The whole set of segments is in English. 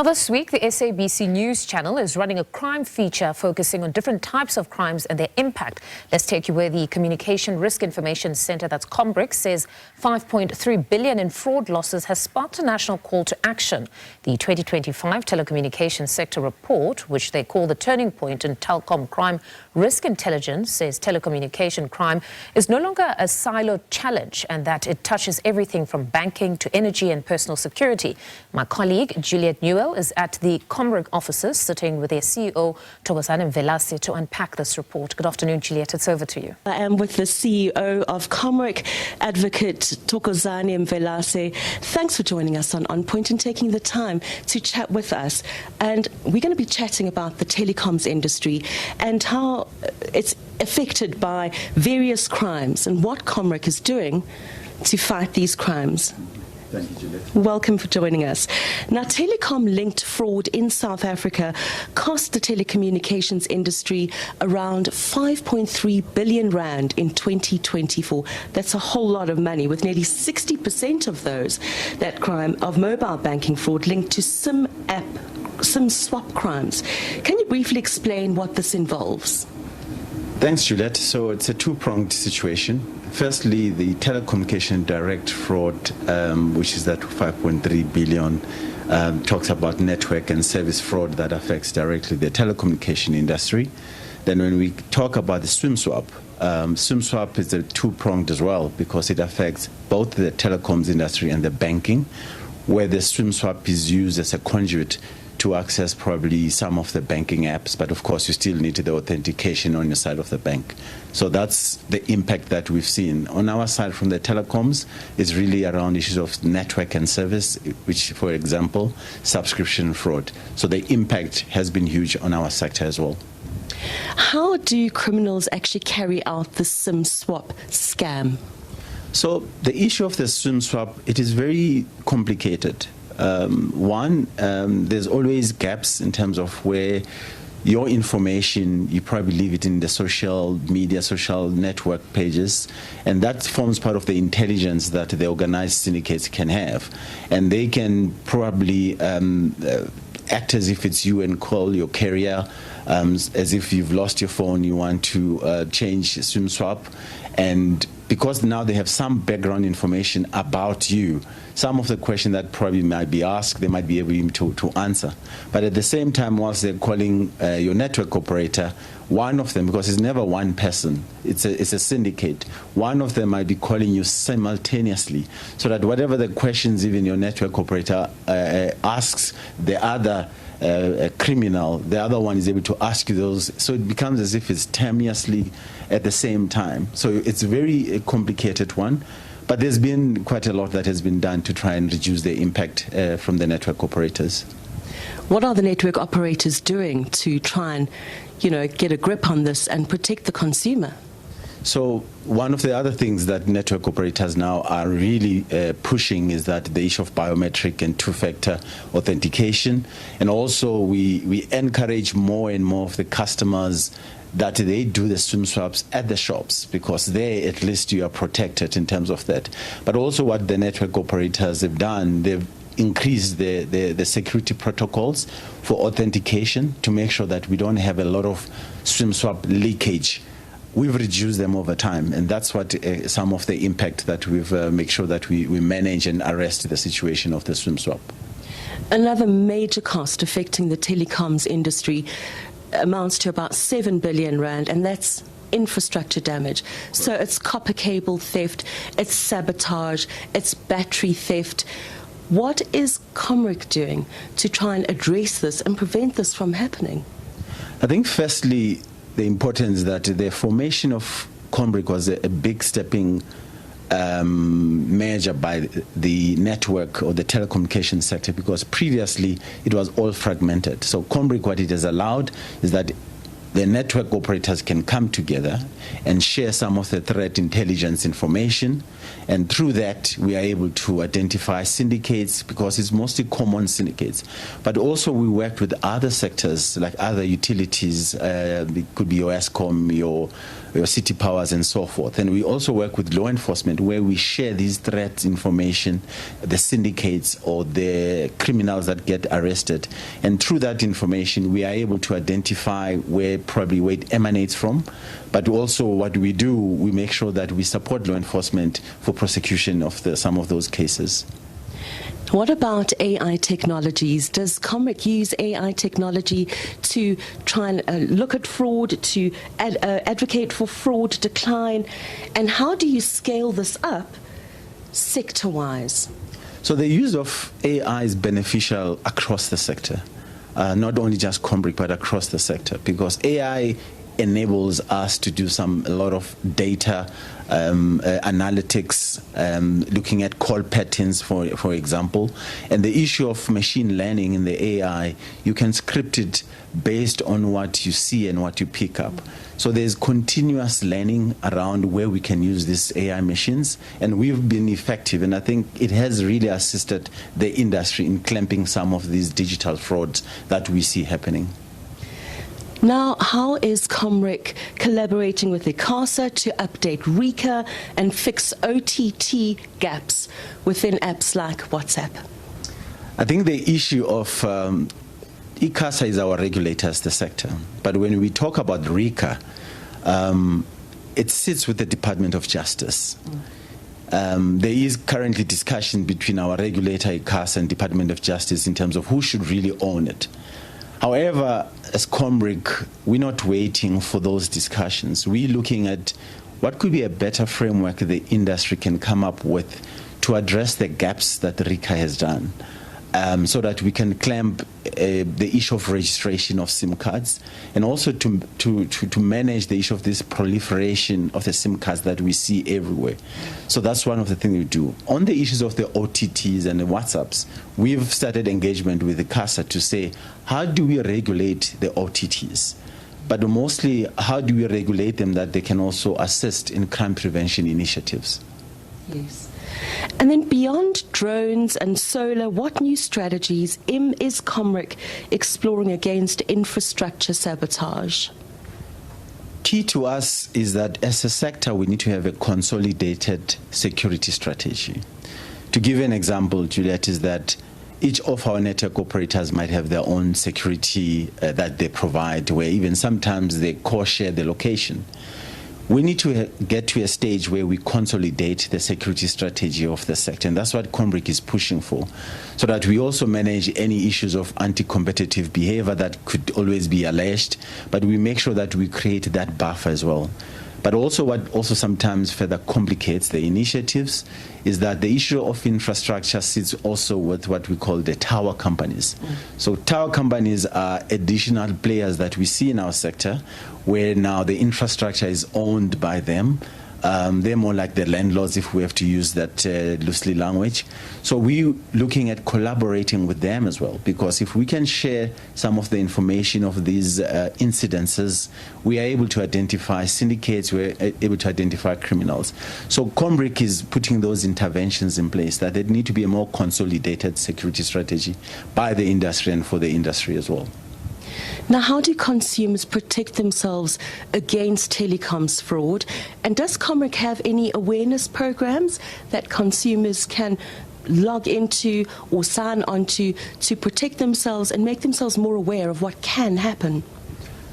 Now this week, the SABC News channel is running a crime feature focusing on different types of crimes and their impact. Let's take you where the Communication Risk Information Center, that's COMRiC, says 5.3 billion in fraud losses has sparked a national call to action. The 2025 Telecommunications Sector Report, which they call the turning point in Telcom Crime Risk Intelligence, says telecommunication crime is no longer a siloed challenge and that it touches everything from banking to energy and personal security. My colleague, Juliet Newell, is at the COMRiC offices, sitting with their CEO, Thokozani Mvelase, to unpack this report. Good afternoon, Juliet. It's over to you. I am with the CEO of COMRiC, Advocate Thokozani Mvelase. Thanks for joining us on Point and taking the time to chat with us. And we're going to be chatting about the telecoms industry and how it's affected by various crimes and what COMRiC is doing to fight these crimes. Thank you, Juliet. Welcome for joining us. Now, telecom-linked fraud in South Africa cost the telecommunications industry around 5.3 billion rand in 2024. That's a whole lot of money, with nearly 60% of those, that crime of mobile banking fraud linked to SIM swap crimes. Can you briefly explain what this involves? Thanks, Juliet. So it's a two-pronged situation. Firstly, the telecommunication direct fraud, which is that 5.3 billion, talks about network and service fraud that affects directly the telecommunication industry. Then when we talk about the SIM swap is a two-pronged as well, because it affects both the telecoms industry and the banking, where the SIM swap is used as a conduit to access probably some of the banking apps, but of course you still need the authentication on your side of the bank. So that's the impact that we've seen. On our side from the telecoms is really around issues of network and service, which, for example, subscription fraud. So the impact has been huge on our sector as well. How do criminals actually carry out the SIM swap scam? So the issue of the SIM swap, it is very complicated. There's always gaps in terms of where your information, you probably leave it in the social media, social network pages, and that forms part of the intelligence that the organized syndicates can have. And they can probably act as if it's you and call your carrier, as if you've lost your phone, you want to change SIM swap. And because now they have some background information about you, some of the questions that probably might be asked, they might be able to answer. But at the same time, whilst they're calling your network operator, one of them, because it's never one person, it's a syndicate, one of them might be calling you simultaneously, so that whatever the questions even your network operator asks the other criminal, the other one is able to ask you those. So it becomes as if it's simultaneously at the same time. So it's a very complicated one. But there's been quite a lot that has been done to try and reduce the impact from the network operators. What are the network operators doing to try and, get a grip on this and protect the consumer? So one of the other things that network operators now are really pushing is that the issue of biometric and two-factor authentication. And also we encourage more and more of the customers that they do the SIM swaps at the shops, because there at least you are protected in terms of that. But also what the network operators have done, they've increased the security protocols for authentication to make sure that we don't have a lot of SIM swap leakage. We've reduced them over time, and that's what some of the impact that we've made sure that we manage and arrest the situation of the SIM swap. Another major cost affecting the telecoms industry amounts to about 7 billion rand, and that's infrastructure damage. So it's copper cable theft, it's sabotage, it's battery theft. What is COMRiC doing to try and address this and prevent this from happening? I think firstly, the importance that the formation of COMRiC was a big stepping measure by the network or the telecommunication sector, because previously it was all fragmented. So COMRiC, what it has allowed is that the network operators can come together and share some of the threat intelligence information, and through that we are able to identify syndicates, because it's mostly common syndicates. But also we worked with other sectors, like other utilities. It could be your Eskom, your your city powers and so forth. And we also work with law enforcement where we share these threat information, the syndicates or the criminals that get arrested. And through that information, we are able to identify where it emanates from. But also what we do, we make sure that we support law enforcement for prosecution of some of those cases. What about AI technologies? Does COMRiC use AI technology to try and look at fraud, to advocate for fraud decline? And how do you scale this up sector-wise? So the use of AI is beneficial across the sector, not only just COMRiC, but across the sector, because AI enables us to do a lot of data analytics, looking at call patterns, for example. And the issue of machine learning in the AI, you can script it based on what you see and what you pick up. So there's continuous learning around where we can use these AI machines, and we've been effective, and I think it has really assisted the industry in clamping some of these digital frauds that we see happening. Now, how is COMRiC collaborating with ICASA to update RICA and fix OTT gaps within apps like WhatsApp? I think the issue of ICASA is our regulator as the sector. But when we talk about RICA, it sits with the Department of Justice. There is currently discussion between our regulator, ICASA, and Department of Justice in terms of who should really own it. However, as COMRiC, we're not waiting for those discussions. We're looking at what could be a better framework the industry can come up with to address the gaps that RICA has done, so that we can clamp the issue of registration of SIM cards, and also to manage the issue of this proliferation of the SIM cards that we see everywhere. So that's one of the things we do. On the issues of the OTTs and the WhatsApps, we've started engagement with the CASA to say, how do we regulate the OTTs? But mostly, how do we regulate them that they can also assist in crime prevention initiatives? Yes. And then beyond drones and solar, what new strategies is COMRiC exploring against infrastructure sabotage? Key to us is that as a sector, we need to have a consolidated security strategy. To give an example, Juliet, is that each of our network operators might have their own security that they provide, where even sometimes they co-share the location. We need to get to a stage where we consolidate the security strategy of the sector, and that's what COMRiC is pushing for, so that we also manage any issues of anti-competitive behavior that could always be alleged, but we make sure that we create that buffer as well. But also what also sometimes further complicates the initiatives is that the issue of infrastructure sits also with what we call the tower companies. So tower companies are additional players that we see in our sector, where now the infrastructure is owned by them. They're more like the landlords, if we have to use that loosely language. So we're looking at collaborating with them as well, because if we can share some of the information of these incidences, we are able to identify syndicates, we're able to identify criminals. So COMRiC is putting those interventions in place, that there need to be a more consolidated security strategy by the industry and for the industry as well. Now, how do consumers protect themselves against telecoms fraud? And does COMRiC have any awareness programs that consumers can log into or sign onto to protect themselves and make themselves more aware of what can happen?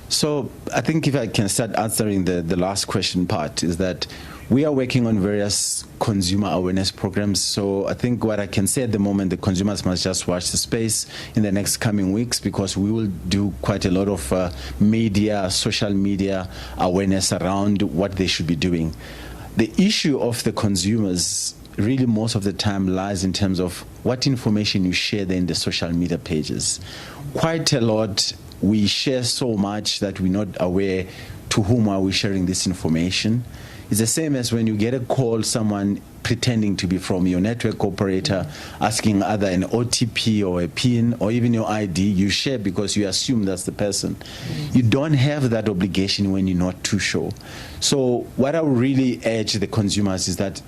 So I think if I can start answering the last question part, is that we are working on various consumer awareness programs. So I think what I can say at the moment, the consumers must just watch the space in the next coming weeks, because we will do quite a lot of social media awareness around what they should be doing. The issue of the consumers really most of the time lies in terms of what information you share there in the social media pages. Quite a lot we share so much that we're not aware to whom are we sharing this information. It's the same as when you get a call, someone pretending to be from your network operator, asking either an OTP or a PIN or even your ID, you share because you assume that's the person. You don't have that obligation when you're not too sure. So what I would really urge the consumers is that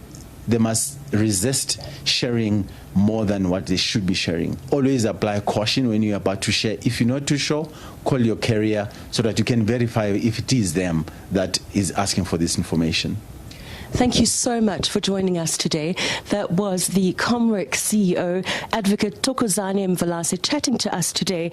they must resist sharing more than what they should be sharing. Always apply caution when you're about to share. If you're not too sure, call your carrier so that you can verify if it is them that is asking for this information. Thank you so much for joining us today. That was the COMRiC CEO, Advocate Thokozani Mvelase, chatting to us today